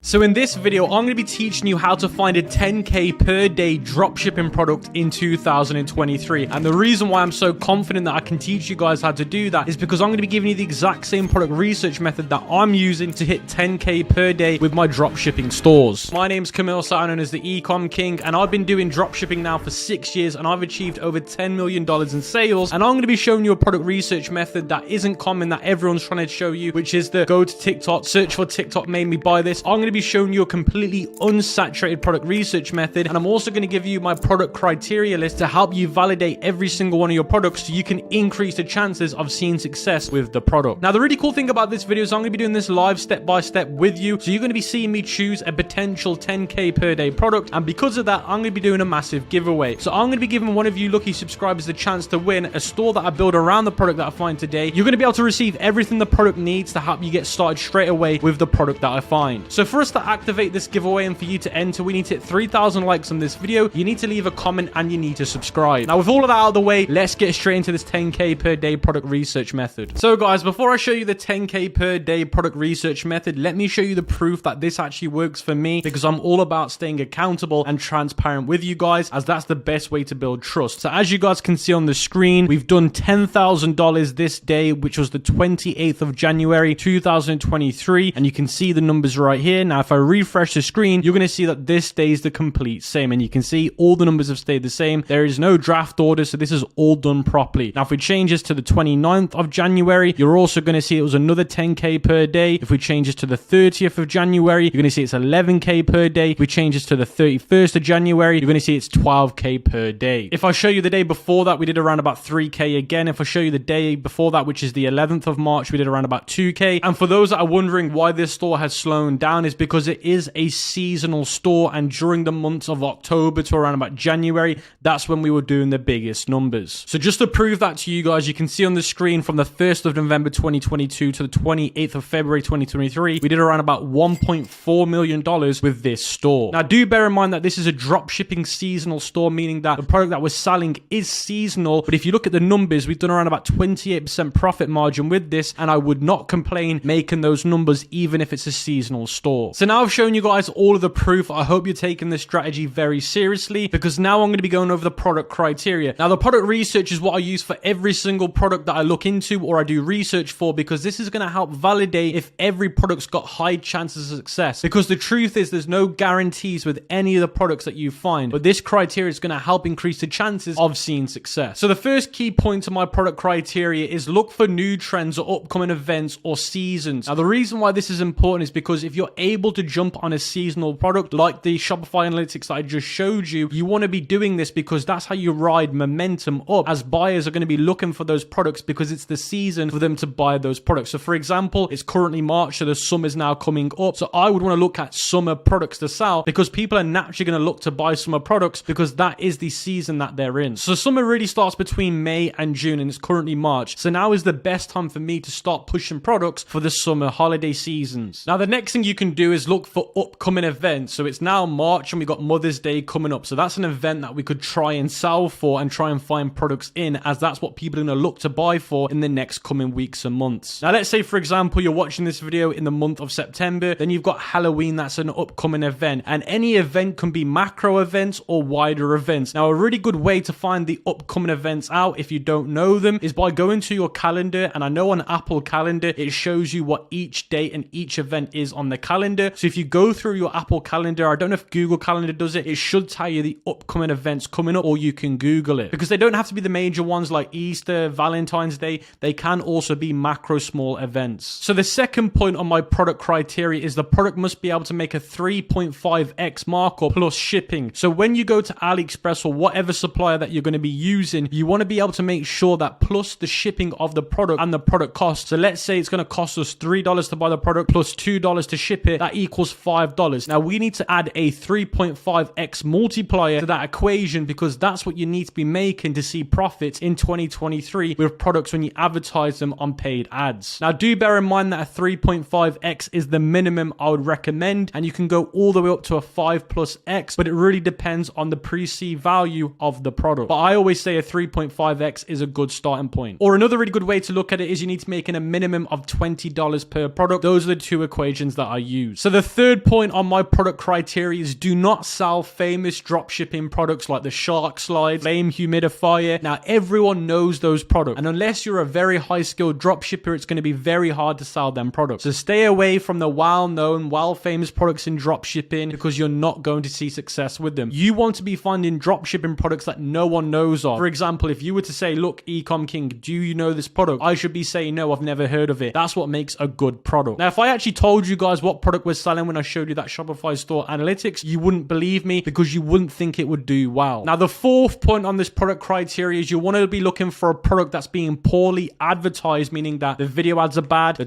So in this video, I'm going to be teaching you how to find a 10K per day dropshipping product in 2023. And the reason why I'm so confident that I can teach you guys how to do that is because I'm going to be giving you the exact same product research method that I'm using to hit 10K per day with my dropshipping stores. My name's Camille, known as the Ecom King, and I've been doing dropshipping now for 6 years, and I've achieved over $10 million in sales. And I'm going to be showing you a product research method that isn't common, that everyone's trying to show you, which is the go to TikTok, search for TikTok made me buy this. I'm going to be showing you a completely unsaturated product research method, and I'm also going to give you my product criteria list to help you validate every single one of your products so you can increase the chances of seeing success with the product. Now, the really cool thing about this video is I'm going to be doing this live step by step with you, so you're going to be seeing me choose a potential 10K per day product, and because of that, I'm going to be doing a massive giveaway. So I'm going to be giving one of you lucky subscribers the chance to win a store that I build around the product that I find today. You're going to be able to receive everything the product needs to help you get started straight away with the product that I find. So for us to activate this giveaway and for you to enter, we need to hit 3,000 likes on this video. You need to leave a comment and you need to subscribe. Now, with all of that out of the way, let's get straight into this 10K per day product research method. So guys, before I show you the 10K per day product research method, let me show you the proof that this actually works for me, because I'm all about staying accountable and transparent with you guys, as that's the best way to build trust. So as you guys can see on the screen, we've done $10,000 this day, which was the 28th of January 2023, and you can see the numbers right here. Now, if I refresh the screen, you're going to see that this stays the complete same, and you can see all the numbers have stayed the same. There is no draft order, so this is all done properly. Now, if we change this to the 29th of January, you're also going to see it was another 10K per day. If we change this to the 30th of January, you're going to see it's 11K per day. If we change this to the 31st of January, you're going to see it's 12K per day. If I show you the day before that, we did around about 3K again. If I show you the day before that, which is the 11th of March, we did around about 2K. And for those that are wondering why this store has slowed down, is because it is a seasonal store, and during the months of October to around about January, that's when we were doing the biggest numbers. So just to prove that to you guys, you can see on the screen from the 1st of November 2022 to the 28th of February 2023, we did around about $1.4 million with this store. Now, do bear in mind that this is a drop shipping seasonal store, meaning that the product that we're selling is seasonal. But if you look at the numbers, we've done around about 28% profit margin with this, and I would not complain making those numbers even if it's a seasonal store. So now I've shown you guys all of the proof. I hope you're taking this strategy very seriously, because now I'm going to be going over the product criteria. Now, the product research is what I use for every single product that I look into or I do research for, because this is going to help validate if every product's got high chances of success. Because the truth is, there's no guarantees with any of the products that you find, but this criteria is going to help increase the chances of seeing success. So the first key point to my product criteria is look for new trends or upcoming events or seasons. Now, the reason why this is important is because if you're able to jump on a seasonal product like the Shopify analytics that I just showed you, you want to be doing this because that's how you ride momentum up, as buyers are going to be looking for those products because it's the season for them to buy those products. So for example, it's currently March, so the summer's now coming up. So I would want to look at summer products to sell, because people are naturally going to look to buy summer products because that is the season that they're in. So summer really starts between May and June, and it's currently March. So now is the best time for me to start pushing products for the summer holiday seasons. Now, the next thing you can do is look for upcoming events. So it's now March and we got Mother's Day coming up. So that's an event that we could try and sell for and try and find products in, as that's what people are going to look to buy for in the next coming weeks and months. Now, let's say, for example, you're watching this video in the month of September, then you've got Halloween. That's an upcoming event, and any event can be macro events or wider events. Now, a really good way to find the upcoming events out, if you don't know them, is by going to your calendar. And I know on Apple Calendar, it shows you what each date and each event is on the calendar. So if you go through your Apple Calendar, I don't know if Google Calendar does it, it should tell you the upcoming events coming up, or you can Google it, because they don't have to be the major ones like Easter, Valentine's Day. They can also be macro small events. So the second point on my product criteria is the product must be able to make a 3.5x markup plus shipping. So when you go to AliExpress or whatever supplier that you're going to be using, you want to be able to make sure that plus the shipping of the product and the product cost. So let's say it's going to cost us $3 to buy the product plus $2 to ship it. That equals $5. Now we need to add a 3.5x multiplier to that equation, because that's what you need to be making to see profits in 2023 with products when you advertise them on paid ads. Now, do bear in mind that a 3.5x is the minimum I would recommend, and you can go all the way up to a 5+x, but it really depends on the perceived value of the product. But I always say a 3.5x is a good starting point. Or another really good way to look at it is you need to make a minimum of $20 per product. Those are the two equations that I use. use. So the third point on my product criteria is do not sell famous dropshipping products like the shark slide, flame humidifier. Now everyone knows those products, and unless you're a very high skilled dropshipper, it's going to be very hard to sell them products. So stay away from the well-known, famous products in dropshipping because you're not going to see success with them. You want to be finding dropshipping products that no one knows of. For example, if you were to say, look, Ecom King, do you know this product? I should be saying, no, I've never heard of it. That's what makes a good product. Now, if I actually told you guys what product was selling when I showed you that Shopify store analytics, you wouldn't believe me because you wouldn't think it would do well. Now, the fourth point on this product criteria is you want to be looking for a product that's being poorly advertised, meaning that the video ads are bad,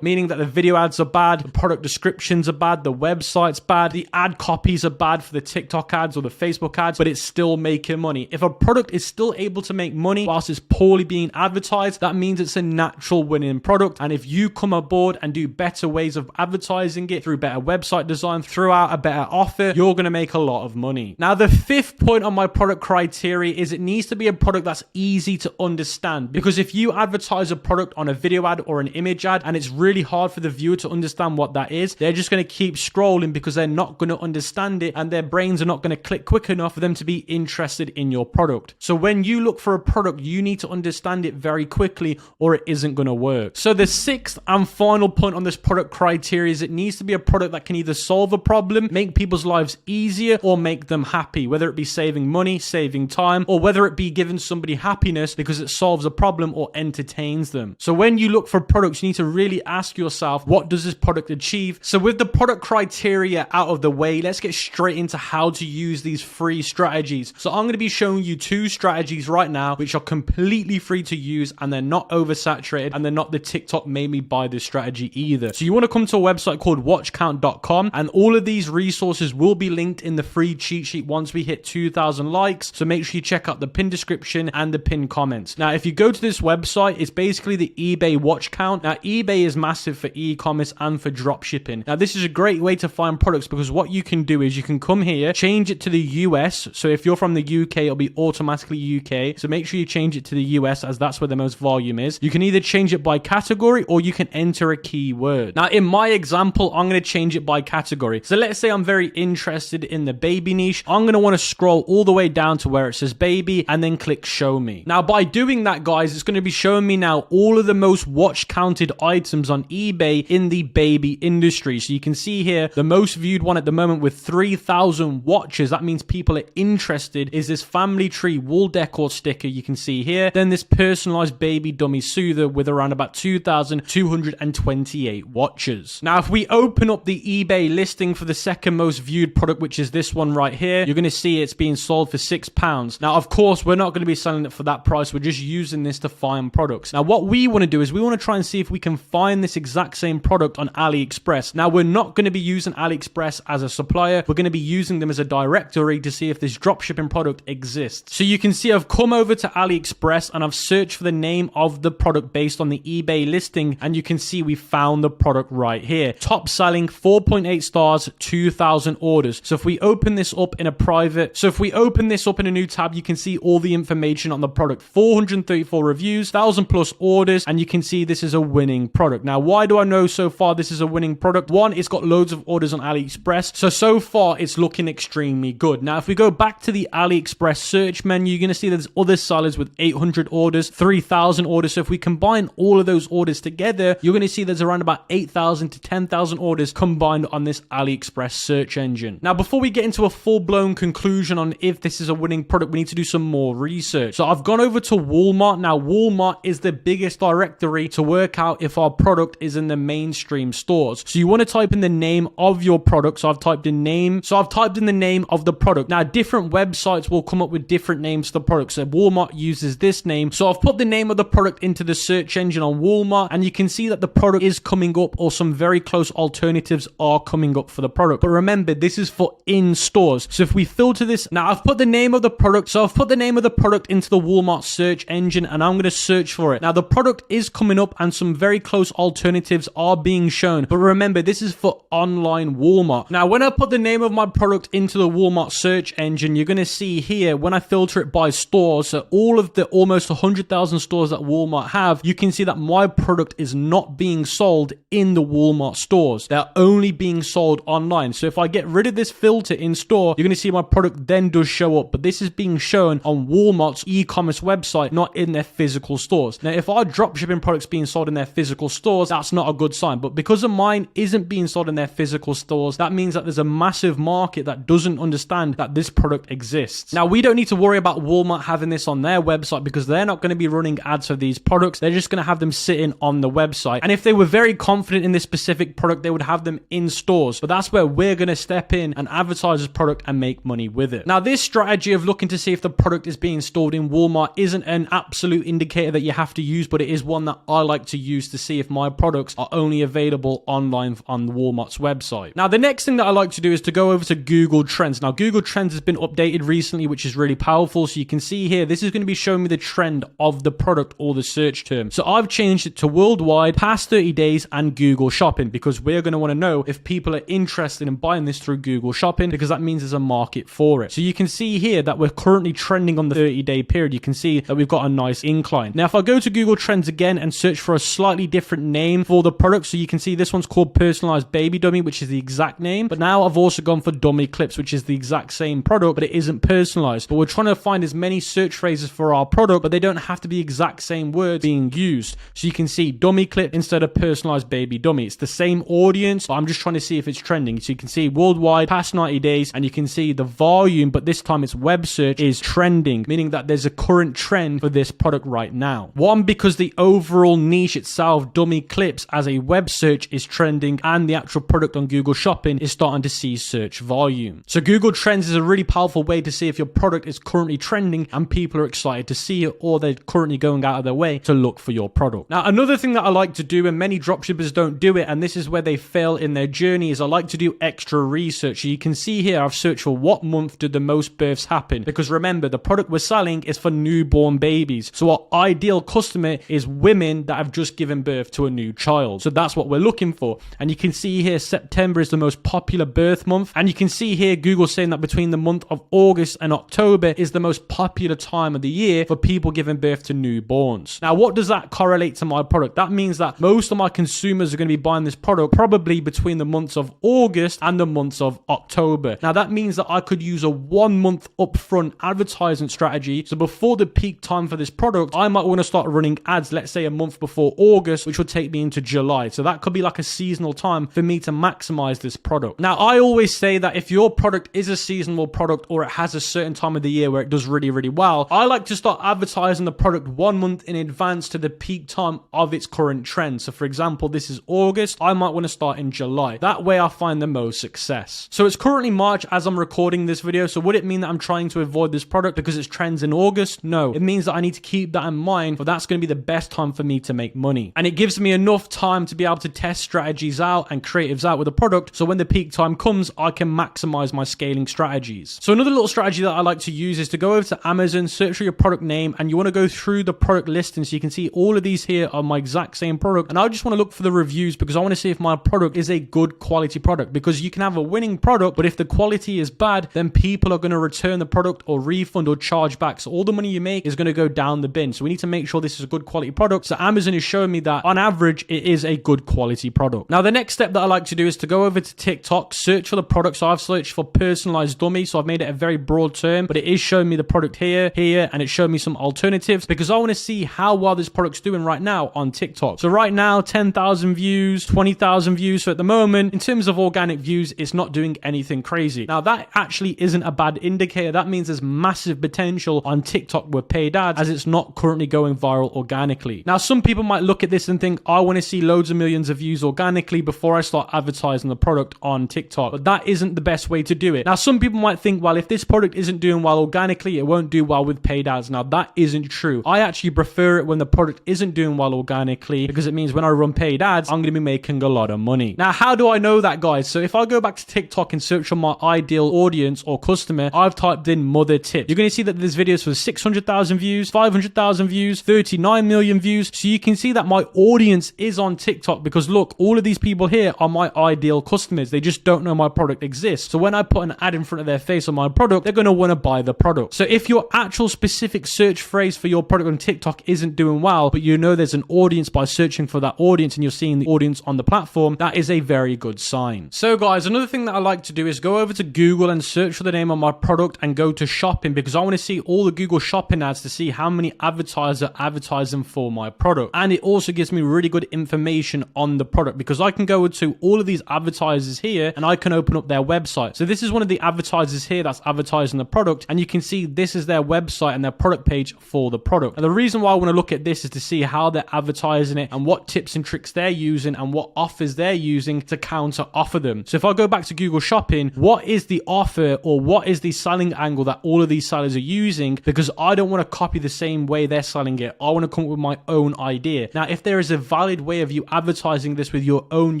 meaning that the video ads are bad, the product descriptions are bad, the website's bad, the ad copies are bad for the TikTok ads or the Facebook ads, but it's still making money. If a product is still able to make money whilst it's poorly being advertised, that means it's a natural winning product. And if you come aboard and do better ways of advertising it through better website design, throughout a better offer, you're going to make a lot of money. Now, the fifth point on my product criteria is it needs to be a product that's easy to understand, because if you advertise a product on a video ad or an image ad and it's really hard for the viewer to understand what that is, they're just going to keep scrolling because they're not going to understand it and their brains are not going to click quick enough for them to be interested in your product. So when you look for a product, you need to understand it very quickly or it isn't going to work. So the sixth and final point on this product criteria is it needs to be a product that can either solve a problem, make people's lives easier, or make them happy, whether it be saving money, saving time, or whether it be giving somebody happiness because it solves a problem or entertains them. So when you look for products, you need to really ask yourself, what does this product achieve? So with the product criteria out of the way, let's get straight into how to use these free strategies. So I'm going to be showing you two strategies right now, which are completely free to use and they're not oversaturated and they're not the TikTok made me buy this strategy either. So you want to come to a website called watchcount.com and all of these resources will be linked in the free cheat sheet once we hit 2,000 likes. So make sure you check out the pin description and the pin comments. Now, if you go to this website, it's basically the eBay watch count. Now, eBay is massive for e-commerce and for dropshipping. Now, this is a great way to find products because what you can do is you can come here, change it to the US. So if you're from the UK, it'll be automatically UK. So make sure you change it to the US as that's where the most volume is. You can either change it by category or you can enter a keyword. Now, in my example, I'm going to change it by category. So let's say I'm very interested in the baby niche. I'm going to want to scroll all the way down to where it says baby and then click show me. Now, by doing that, guys, it's going to be showing me now all of the most watch counted items on eBay in the baby industry. So you can see here the most viewed one at the moment with 3,000 watches. That means people are interested is this family tree wall decor sticker you can see here. Then this personalized baby dummy soother with around about 2,228 watches. Now, if we open up the eBay listing for the second most viewed product, which is this one right here, you're going to see it's being sold for £6. Now, of course, we're not going to be selling it for that price. We're just using this to find products. Now, what we want to do is we want to try and see if we can find this exact same product on AliExpress. Now, we're not going to be using AliExpress as a supplier. We're going to be using them as a directory to see if this dropshipping product exists. So you can see I've come over to AliExpress and I've searched for the name of the product based on the eBay listing, and you can see we found the product right here. Top selling, 4.8 stars, 2,000 orders. So if we open this up in a new tab, you can see all the information on the product. 434 reviews, 1,000 plus orders, and you can see this is a winning product. Now, why do I know so far this is a winning product? One, it's got loads of orders on AliExpress. So far it's looking extremely good. Now, if we go back to the AliExpress search menu, you're going to see there's other sellers with 800 orders, 3,000 orders. So if we combine all of those orders together, you're going to see there's around about 8,000 to 10,000 orders combined on this AliExpress search engine. Now, before we get into a full-blown conclusion on if this is a winning product, we need to do some more research. So I've gone over to Walmart. Now, Walmart is the biggest directory to work out if our product is in the mainstream stores. So you want to type in the name of your product. So I've typed in the name of the product. Now, different websites will come up with different names for the product. So Walmart uses this name. So I've put the name of the product into the search engine on Walmart, and you can see that the product is coming up, or some very close alternatives are coming up for the product. But remember, this is for in stores. So if we filter this, now I've put the name of the product. So I've put the name of the product into the Walmart search engine, and I'm going to search for it. Now, the product is coming up and some very close alternatives are being shown. But remember, this is for online Walmart. Now, when I put the name of my product into the Walmart search engine, you're going to see here, when I filter it by stores, so all of the almost 100,000 stores that Walmart have, you can see that my product is not being sold in the Walmart stores. they're only being sold online. So if I get rid of this filter in store, you're going to see my product then does show up, but this is being shown on Walmart's e-commerce website, not in their physical stores. Now, if our dropshipping products being sold in their physical stores, that's not a good sign. But because of mine isn't being sold in their physical stores, that means that there's a massive market that doesn't understand that this product exists. Now, we don't need to worry about Walmart having this on their website because they're not going to be running ads for these products. They're just going to have them sitting on the website. And if they were very confident in this specific product, they would have them in stores. But that's where we're going to step in and advertise this product and make money with it. Now, this strategy of looking to see if the product is being stored in Walmart isn't an absolute indicator that you have to use, but it is one that I like to use to see if my products are only available online on Walmart's website. Now, the next thing that I like to do is to go over to Google Trends. Now, Google Trends has been updated recently, which is really powerful. So you can see here, this is going to be showing me the trend of the product or the search term. So I've changed it to worldwide, past 30 days, and Google Shopping because we're going to want to know if people are interested in buying this through Google Shopping because that means there's a market for it. So you can see here that we're currently trending on the 30-day period. You can see that we've got a nice incline. Now, if I go to Google Trends again and search for a slightly different name for the product, so you can see this one's called Personalized Baby Dummy, which is the exact name. But now I've also gone for Dummy Clips, which is the exact same product, but it isn't personalized. But we're trying to find as many search phrases for our product, but they don't have to be exact same words being used. So you can see Dummy Clip instead of Personalized Baby Dummy. It's the same audience, but I'm just trying to see if it's trending. So you can see worldwide, past 90 days, and you can see the volume, but this time it's web search is trending, meaning that there's a current trend for this product right now. One, because the overall niche itself, Dummy Clips as a web search is trending, and the actual product on Google Shopping is starting to see search volume. So Google Trends is a really powerful way to see if your product is currently trending and people are excited to see it, or they're currently going out of their way to look for your product. Now, another thing that I like to do, and many dropshippers don't do it, and this is where they fail in their journey, is I like to do extra research. So you can see here, I've searched for what month did the most births happen, because remember, the product we're selling is for newborn babies. So our ideal customer is women that have just given birth to a new child. So that's what we're looking for. And you can see here, September is the most popular birth month. And you can see here, Google saying that between the month of August and October is the most popular time of the year for people giving birth to newborns. Now, what does that correlate to my product? That means that most of my consumers are going to be buying this product probably between the months of August and the months of October. Now, that means that I could use a 1 month upfront advertisement strategy. So before the peak time for this product, I might want to start running ads, let's say a month before August, which would take me into July. So that could be like a seasonal time for me to maximize this product. Now, I always say that if your product is a seasonal product or it has a certain time of the year where it does really, really well, I like to start advertising the product 1 month in advance to the peak time of its current trend. So for example, this is August. I might want to start in July. That way I find the most success. So it's currently March as I'm recording this video. So would it mean that I'm trying to avoid this product because it's trends in August? No, it means that I need to keep that in mind, but that's going to be the best time for me to make money. And it gives me enough time to be able to test strategies out and creatives out with the product. So when the peak time comes, I can maximize my scaling strategies. So another little strategy that I like to use is to go over to Amazon, search for your product name, and you want to go through the product listing. So you can see all of these here are my exact same product. And I just want to look for the reviews because I want to see if my product is a good quality product, because you can have a winning product, but if the quality is bad, then people are going to return the product or refund or charge back. So all the money you make is going to go down the bin. So we need to make sure this is a good quality product. So Amazon is showing me that on average, it is a good quality product. Now, the next step that I like to do is to go over to TikTok, search for the product. So I've searched for personalized dummy. So I've made it a very broad term, but it is showing me the product here, and it's showing me some alternatives because I want to see how well this product's doing right now on TikTok. So right now, 10,000 views, 20,000 views. So at the moment, in terms of organic views, it's not doing anything crazy. Now, that actually isn't a bad indicator. That means there's massive potential on TikTok with paid ads as it's not currently going viral organically. Now, some people might look at this and think, I want to see loads of millions of views organically before I start advertising the product on TikTok. But that isn't the best way to do it. Now, some people might think, well, if this product isn't doing well organically, it won't do well with paid ads. Now, that isn't true. I actually prefer it when the product isn't doing well organically because it means when I run paid ads, I'm going to be making a lot of money. Now, how do I know that, guys? So if I go back to TikTok and search for my ideal audience or customer, I've typed in mother tips. You're going to see that there's videos for 600,000 views, 500,000 views, 39 million views. So you can see that my audience is on TikTok because look, all of these people here are my ideal customers. They just don't know my product exists. So when I put an ad in front of their face on my product, they're going to want to buy the product. So if your actual specific search phrase for your product on TikTok isn't doing well, but you know there's an audience by searching for that audience and you're seeing the audience on the platform, that is a very good sign. So guys, another thing that I like to do is go over to Google and search for the name of my product and go to shopping, because I want to see all the Google shopping ads to see how many advertisers are advertising for my product. And it also gives me really good information on the product, because I can go to all of these advertisers here and I can open up their website. So this is one of the advertisers here that's advertising the product, and you can see this is their website and their product page for the product. And the reason why I want to look at this is to see how they're advertising it and what tips and tricks they're using and what offers they're using to counter offer them. So if I go back to Google Shopping, what is the offer or what is the selling angle that all of these sellers are using? Because I don't want to copy the same way they're selling it. I want to come up with my own idea. Now, if there is a valid way of you advertising this with your own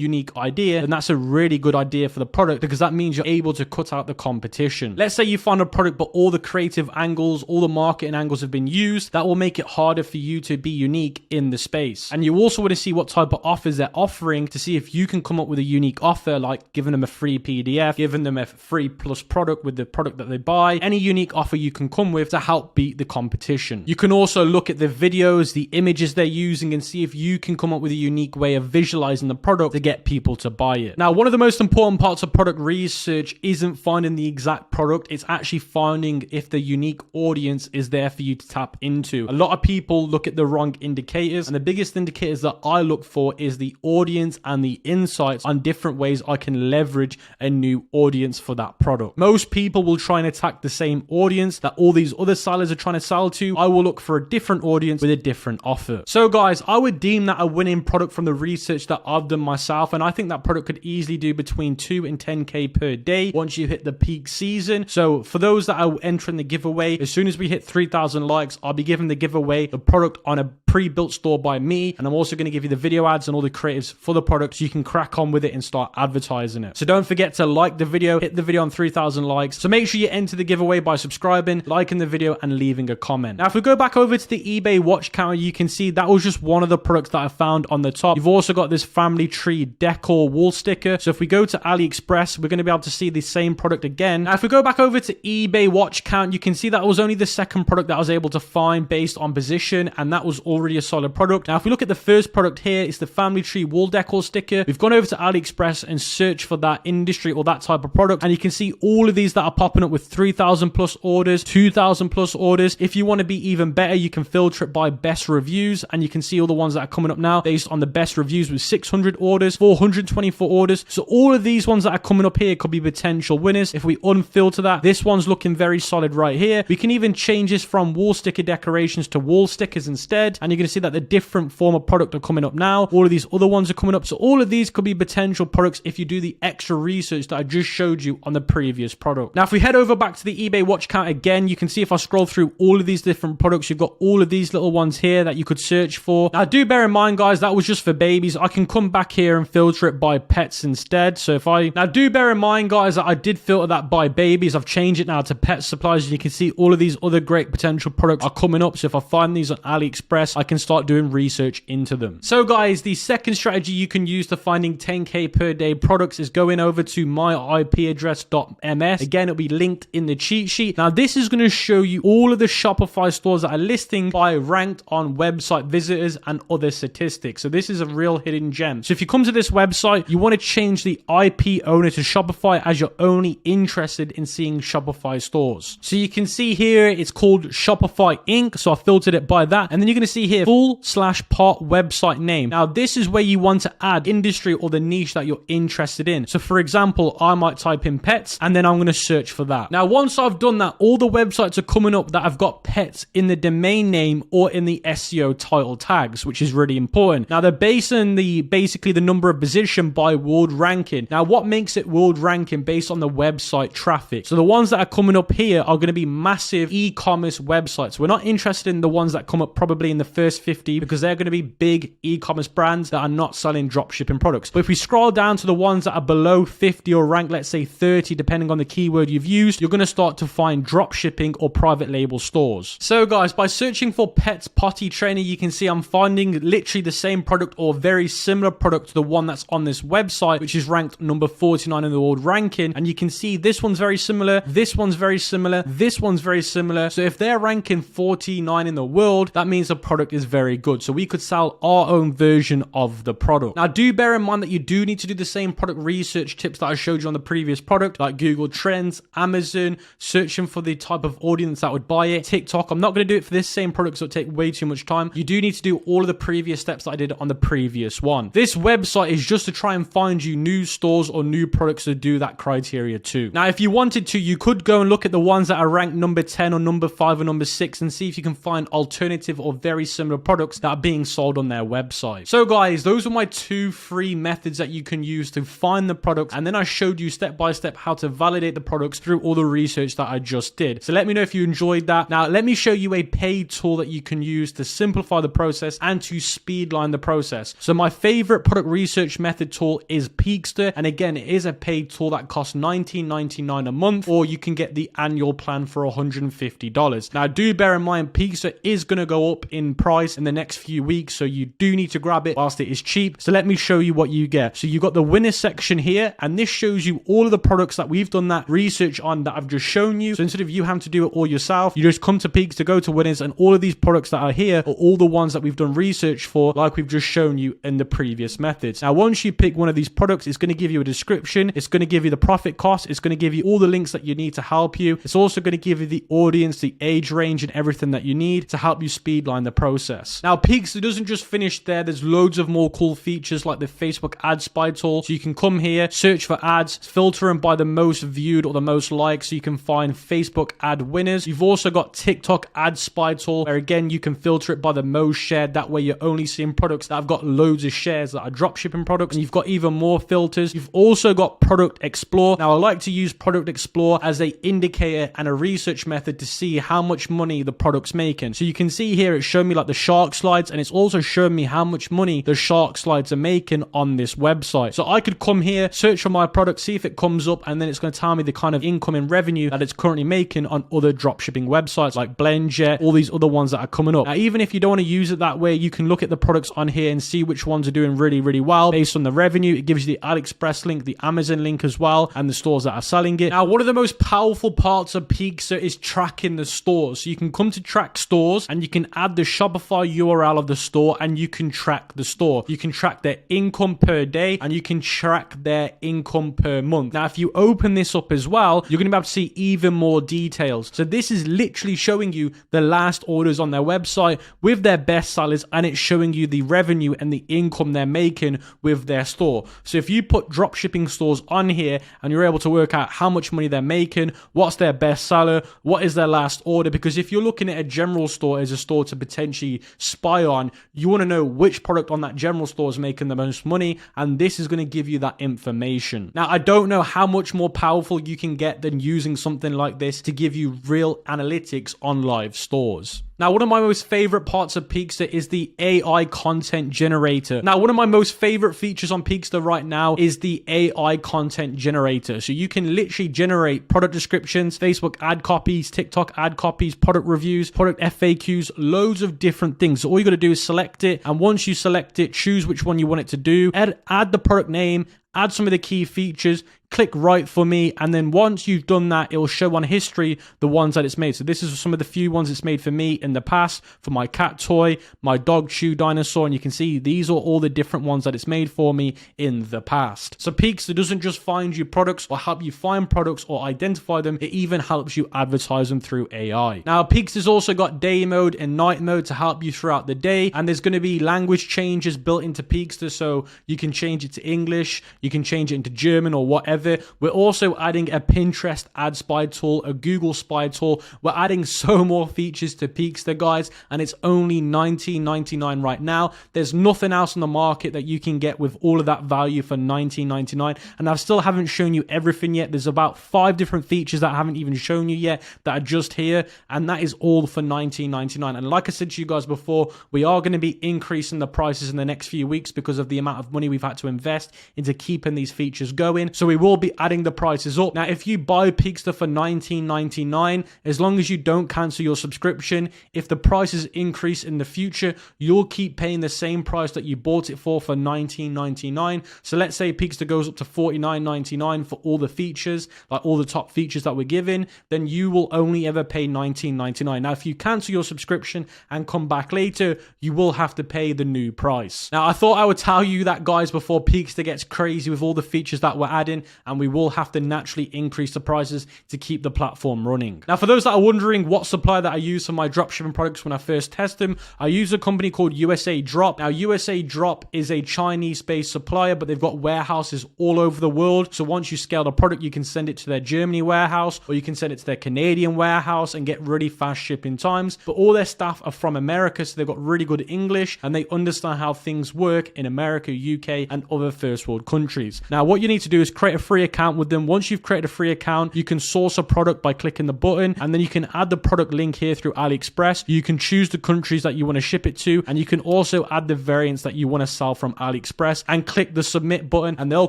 unique idea, then that's a really good idea for the product, because that means you're able to cut out the competition. Let's say you find a product, but all the creative angles, all the marketing angles have been used. That will make it harder for you to be unique in the space. And you also want to see what type of offers they're offering to see if you can come up with a unique offer, like giving them a free PDF, giving them a free plus product with the product that they buy, any unique offer you can come with to help beat the competition. You can also look at the videos, the images they're using, and see if you can come up with a unique way of visualizing the product to get people to buy it. Now, one of the most important parts of product research isn't finding the exact product, it's actually finding if the unique audience is there for you to tap into. A lot of people look at the wrong indicators, and the biggest indicators that I look for is the audience and the insights on different ways I can leverage a new audience for that product. Most people will try and attack the same audience that all these other sellers are trying to sell to. I will look for a different audience with a different offer. So guys, I would deem that a winning product from the research that I've done myself, and I think that product could easily do between 2 and 10k per day once you hit the peak season. So for those that are entering the giveaway, as soon as we hit 3,000 likes, I'll be giving the giveaway the product on a pre-built store by me, and I'm also going to give you the video ads and all the creatives for the product so you can crack on with it and start advertising it. So don't forget to like the video, hit the video on 3,000 likes. So make sure you enter the giveaway by subscribing, liking the video, and leaving a comment. Now, if we go back over to the eBay watch counter, you can see that was just one of the products that I found on the top. You've also got this family tree decor wall sticker. So if we go to AliExpress, we're going to be able to see the same product again. Now, if we go back over to eBay watch count, you can see that was only the second product that I was able to find based on position, and that was already a solid product. Now, if we look at the first product here, it's the family tree wall decor sticker. We've gone over to AliExpress and searched for that industry or that type of product, and you can see all of these that are popping up with 3,000 plus orders, 2,000 plus orders. If you want to be even better, you can filter it by best reviews, and you can see all the ones that are coming up now based on the best reviews with 600 orders, 424 orders. So all of these ones that are coming up here could be potential winners. If we unfilter that, this one's looking very solid right here. We can even change this from wall sticker decorations to wall stickers instead, and you're going to see that the different form of product are coming up now. All of these other ones are coming up. So all of these could be potential products if you do the extra research that I just showed you on the previous product. Now, if we head over back to the eBay watch count again, you can see if I scroll through all of these different products, you've got all of these little ones here that you could search for. Now, do bear in mind, guys, that was just for babies. I can come back here and filter it by pets instead. So if I now do bear in mind, guys, that I did filter that by babies. I've changed it now to pet supplies, and you can see all of these other great potential products are coming up. So if I find these on AliExpress, I can start doing research into them. So guys, the second strategy you can use to finding 10k per day products is going over to myipaddress.ms. Again, it'll be linked in the cheat sheet. Now, this is going to show you all of the Shopify stores that are listing by ranked on website visitors and other statistics. So this is a real hidden gem. So if you come to this website, you want to change the IP owner to Shopify, as you're only interested in seeing Shopify stores. So you can see here, it's called Shopify Inc. So I filtered it by that. And then you're going to see here, full/part website name. Now, this is where you want to add industry or the niche that you're interested in. So for example, I might type in pets, and then I'm going to search for that. Now, once I've done that, all the websites are coming up that have got pets in the domain name or in the SEO title tags, which is really important. Now, they're basing basically the number of position by world ranking. Now, what makes it world ranking? Based on the website traffic. So the ones that are coming up here are going to be massive e-commerce websites. We're not interested in the ones that come up probably in the first 50, because they're going to be big e-commerce brands that are not selling dropshipping products. But if we scroll down to the ones that are below 50 or ranked, let's say 30, depending on the keyword you've used, you're going to start to find dropshipping or private label stores. So guys, by searching for pets potty trainer, you can see I'm finding literally the same product or very similar product to the one that's on this website, which is ranked number 49 in the world ranking. And you can see this one's very similar, this one's very similar, this one's very similar. So if they're ranking 49 in the world, that means the product is very good. So we could sell our own version of the product. Now, do bear bear in mind that you do need to do the same product research tips that I showed you on the previous product, like Google Trends, Amazon, searching for the type of audience that would buy it, TikTok. I'm not going to do it for this same product, so it'll take way too much time. You do need to do all of the previous steps that I did on the previous one. This website is just to try and find you new stores or new products to do that criteria too. Now, if you wanted to, you could go and look at the ones that are ranked number 10 or number 5 or number 6 and see if you can find alternative or very similar products that are being sold on their website. So guys, those are my 2 free methods that you can use to find the products, and then I showed you step by step how to validate the products through all the research that I just did. So let me know if you enjoyed that. Now let me show you a paid tool that you can use to simplify the process and to speedline the process. So my favorite product research method tool is Peakster, and again, it is a paid tool that costs $19.99 a month, or you can get the annual plan for $150. Now do bear in mind, Peakster is going to go up in price in the next few weeks, so you do need to grab it whilst it is cheap. So let me show you what you get. So you've got the winners section here, and this shows you all of the products that we've done that research on that I've just shown you. So instead of you having to do it all yourself, you just come to Peakster, go to winners, and all of these products that are here are all the ones that we've done research for, like we've just shown you in the previous methods. Now once you pick one of these products, it's going to give you a description, it's going to give you the profit cost, it's going to give you all the links that you need to help you. It's also going to give you the audience, the age range, and everything that you need to help you speedline the process. Now Peakster doesn't just finish there. There's loads of more cool features like the Facebook ad spy tool. So you can come here, search for ads, filter them by the most viewed or the most liked, so you can find Facebook ad winners. You've also got TikTok ad spy tool, where again you can filter it by the most shared. That way you're only seeing products that have got loads of shares that are dropshipping products, and you've got even more filters. You've also got Product Explore. Now I like to use Product Explore as an indicator and a research method to see how much money the product's making. So you can see here it's showing me like the shark slides, and it's also showing me how much money the shark slides are making on this website. So I could come here, search for my product, see if it comes up, and then it's going to tell me the kind of income and revenue that it's currently making on other dropshipping websites like BlendJet, all these other ones that are coming up. Now even if you don't want to use it that way, you can look at the products on here and see which ones are doing really, really well based on the revenue. It gives you the AliExpress link, the Amazon link as well, and the stores that are selling it. Now one of the most powerful parts of Peakster is tracking the stores. So you can come to track stores, and you can add the Shopify URL of the store, and you can track the store. You can track their income per day, and you can track their income per month. Now if you open this up as well, you're going to be able to see even more details. So this is literally showing you the last orders on their website with their best sellers, and it's showing you the revenue and the income they're making with their store. So if you put dropshipping stores on here, and you're able to work out how much money they're making, what's their best seller, what is their last order, because if you're looking at a general store as a store to potentially spy on, you want to know which product on that general store is making the most money, and this is going to give you that information. Now I don't know how much more powerful you can get than using something like this to give you real analytics on live stores. Now, one of my most favorite parts of Peakster is the AI content generator. Now, one of my most favorite features on Peakster right now is the AI content generator. So you can literally generate product descriptions, Facebook ad copies, TikTok ad copies, product reviews, product FAQs, loads of different things. So all you got to do is select it. And once you select it, choose which one you want it to do, add the product name, add some of the key features, click write for me, and then once you've done that, it will show on history the ones that it's made. So this is some of the few ones it's made for me in the past, for my cat toy, my dog chew dinosaur, and you can see these are all the different ones that it's made for me in the past. So Peakster doesn't just find you products or help you find products or identify them, it even helps you advertise them through AI. Now Peakster's also got day mode and night mode to help you throughout the day, and there's going to be language changes built into Peakster, so you can change it to English, you can change it into German or whatever. We're also adding a Pinterest ad spy tool, a Google spy tool. We're adding so more features to Peakster, guys, and it's only $19.99 right now. There's nothing else on the market that you can get with all of that value for $19.99, and I still haven't shown you everything yet. There's about 5 different features that I haven't even shown you yet that are just here, and that is all for $19.99. And like I said to you guys before, we are going to be increasing the prices in the next few weeks because of the amount of money we've had to invest into keeping these features going. So we will will be adding the prices up. Now, if you buy Peakster for $19.99, as long as you don't cancel your subscription, if the prices increase in the future, you'll keep paying the same price that you bought it for $19.99. So let's say Peakster goes up to $49.99 for all the features, like all the top features that we're given, then you will only ever pay $19.99. Now, if you cancel your subscription and come back later, you will have to pay the new price. Now, I thought I would tell you that, guys, before Peakster gets crazy with all the features that we're adding, and we will have to naturally increase the prices to keep the platform running. Now, for those that are wondering what supplier that I use for my dropshipping products when I first test them, I use a company called USAdrop. Now, USAdrop is a Chinese-based supplier, but they've got warehouses all over the world. So once you scale the product, you can send it to their Germany warehouse, or you can send it to their Canadian warehouse and get really fast shipping times. But all their staff are from America, so they've got really good English and they understand how things work in America, UK, and other first world countries. Now, what you need to do is create a free account with them. Once you've created a free account, you can source a product by clicking the button, and then you can add the product link here through AliExpress. You can choose the countries that you want to ship it to, and you can also add the variants that you want to sell from AliExpress and click the submit button, and they'll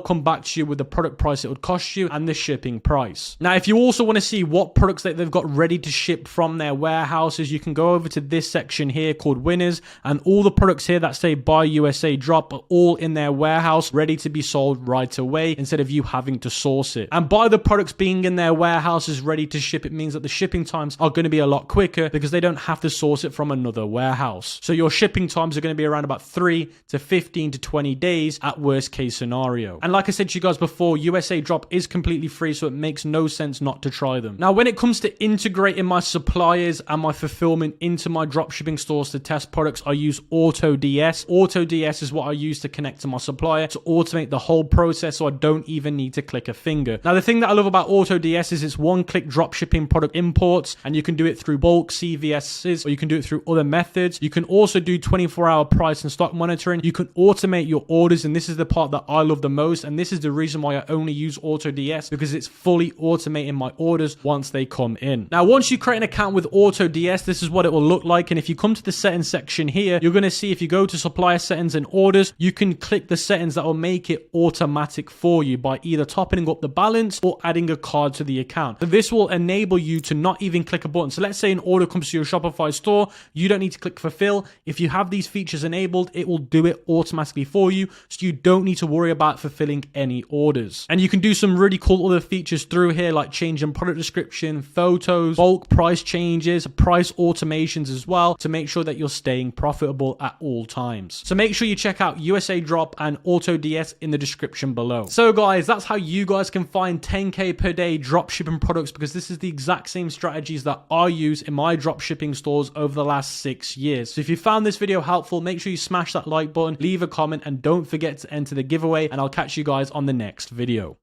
come back to you with the product price it would cost you and the shipping price. Now, if you also want to see what products that they've got ready to ship from their warehouses, you can go over to this section here called winners, and all the products here that say buy USAdrop are all in their warehouse ready to be sold right away instead of you having to source it. And by the products being in their warehouses ready to ship, it means that the shipping times are going to be a lot quicker because they don't have to source it from another warehouse. So your shipping times are going to be around about 3 to 15 to 20 days at worst case scenario. And like I said to you guys before, USAdrop is completely free, so it makes no sense not to try them. Now, when it comes to integrating my suppliers and my fulfillment into my dropshipping stores to test products, I use AutoDS. AutoDS is what I use to connect to my supplier to automate the whole process, so I don't even need to click a finger. Now, the thing that I love about AutoDS is it's one-click dropshipping product imports, and you can do it through bulk CVSs, or you can do it through other methods. You can also do 24-hour price and stock monitoring. You can automate your orders, and this is the part that I love the most, and this is the reason why I only use AutoDS, because it's fully automating my orders once they come in. Now, once you create an account with AutoDS, this is what it will look like, and if you come to the settings section here, you're going to see if you go to supplier settings and orders, you can click the settings that will make it automatic for you by either topping up the balance or adding a card to the account. So this will enable you to not even click a button. So let's say an order comes to your Shopify store, you don't need to click fulfill. If you have these features enabled, it will do it automatically for you, so you don't need to worry about fulfilling any orders. And you can do some really cool other features through here, like changing product description, photos, bulk price changes, price automations as well, to make sure that you're staying profitable at all times. So make sure you check out USAdrop and AutoDS in the description below. So guys, that's how you guys can find 10K per day dropshipping products, because this is the exact same strategies that I use in my dropshipping stores over the last 6 years. So if you found this video helpful, make sure you smash that like button, leave a comment, and don't forget to enter the giveaway, and I'll catch you guys on the next video.